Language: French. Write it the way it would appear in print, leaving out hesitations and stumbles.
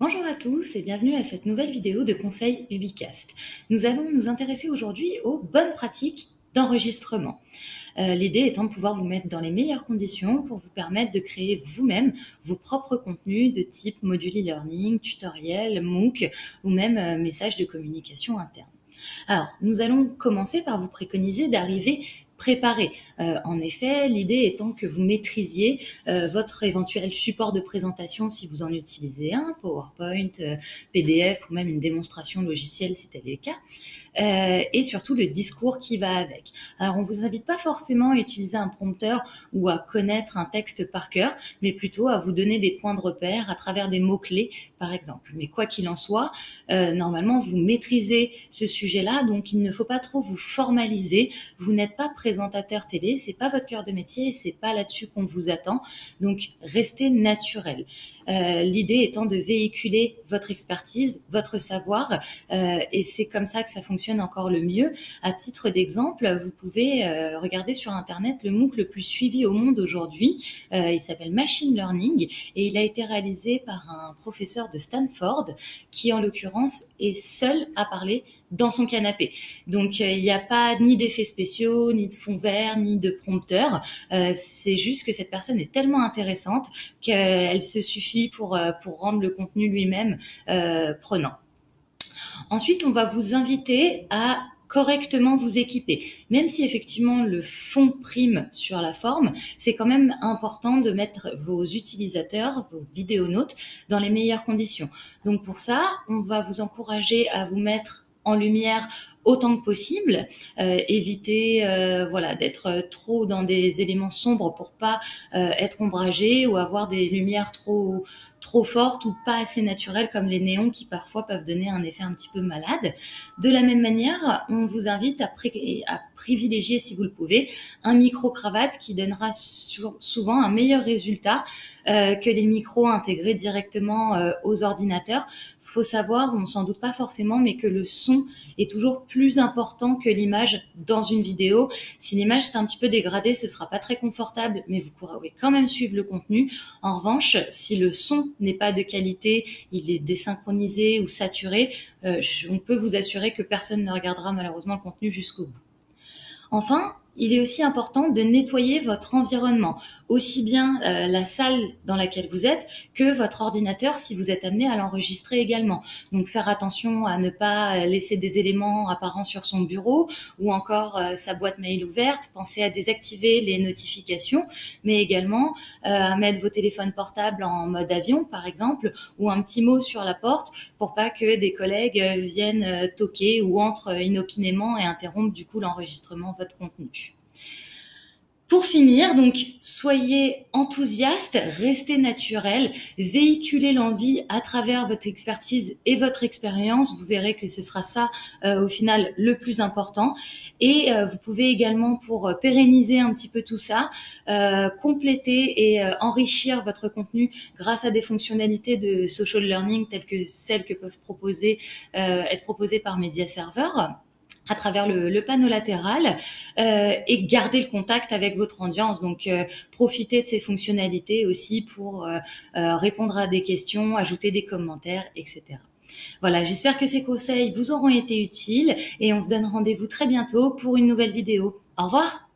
Bonjour à tous et bienvenue à cette nouvelle vidéo de conseils Ubicast. Nous allons nous intéresser aujourd'hui aux bonnes pratiques d'enregistrement. L'idée étant de pouvoir vous mettre dans les meilleures conditions pour vous permettre de créer vous-même vos propres contenus de type module e-learning, tutoriel, MOOC ou même messages de communication interne. Alors, nous allons commencer par vous préconiser d'arriver préparé. En effet, l'idée étant que vous maîtrisiez votre éventuel support de présentation si vous en utilisez un, PowerPoint, PDF ou même une démonstration logicielle si tel est le cas. Et surtout le discours qui va avec. Alors on vous invite pas forcément à utiliser un prompteur ou à connaître un texte par cœur, mais plutôt à vous donner des points de repère à travers des mots-clés par exemple. Mais quoi qu'il en soit, normalement vous maîtrisez ce sujet-là, donc il ne faut pas trop vous formaliser. Vous n'êtes pas présentateur télé, c'est pas votre cœur de métier et c'est pas là-dessus qu'on vous attend. Donc restez naturel. L'idée étant de véhiculer votre expertise, votre savoir, et c'est comme ça que ça fonctionne encore le mieux. À titre d'exemple, vous pouvez regarder sur Internet le MOOC le plus suivi au monde aujourd'hui. Il s'appelle Machine Learning et il a été réalisé par un professeur de Stanford qui, en l'occurrence, est seul à parler dans son canapé. Donc, il n'y a pas ni d'effets spéciaux, ni de fond vert, ni de prompteur. C'est juste que cette personne est tellement intéressante qu'elle se suffit pour rendre le contenu lui-même prenant. Ensuite, on va vous inviter à correctement vous équiper. Même si effectivement le fond prime sur la forme, c'est quand même important de mettre vos utilisateurs, vos vidéonautes, dans les meilleures conditions. Donc pour ça, on va vous encourager à vous mettre en lumière autant que possible, éviter d'être trop dans des éléments sombres pour pas être ombragé ou avoir des lumières trop fortes ou pas assez naturelles comme les néons qui parfois peuvent donner un effet un petit peu malade. De la même manière, on vous invite à privilégier, si vous le pouvez, un micro-cravate qui donnera souvent un meilleur résultat que les micros intégrés directement aux ordinateurs. Faut savoir, on s'en doute pas forcément, mais que le son est toujours plus important que l'image dans une vidéo. Si l'image est un petit peu dégradée, ce sera pas très confortable, mais vous pourrez quand même suivre le contenu. En revanche, si le son n'est pas de qualité, il est désynchronisé ou saturé, on peut vous assurer que personne ne regardera malheureusement le contenu jusqu'au bout. Enfin, il est aussi important de nettoyer votre environnement, aussi bien la salle dans laquelle vous êtes que votre ordinateur si vous êtes amené à l'enregistrer également. Donc faire attention à ne pas laisser des éléments apparents sur son bureau ou encore sa boîte mail ouverte. Pensez à désactiver les notifications, mais également à mettre vos téléphones portables en mode avion par exemple, ou un petit mot sur la porte pour pas que des collègues viennent toquer ou entrent inopinément et interrompent du coup l'enregistrement de votre contenu. Pour finir, donc, soyez enthousiaste, restez naturel, véhiculez l'envie à travers votre expertise et votre expérience. Vous verrez que ce sera ça, au final, le plus important. Et vous pouvez également, pour pérenniser un petit peu tout ça, compléter et enrichir votre contenu grâce à des fonctionnalités de social learning telles que celles que peuvent être proposées par MediaServer à travers le panneau latéral et garder le contact avec votre audience. Donc, profitez de ces fonctionnalités aussi pour répondre à des questions, ajouter des commentaires, etc. Voilà, j'espère que ces conseils vous auront été utiles et on se donne rendez-vous très bientôt pour une nouvelle vidéo. Au revoir!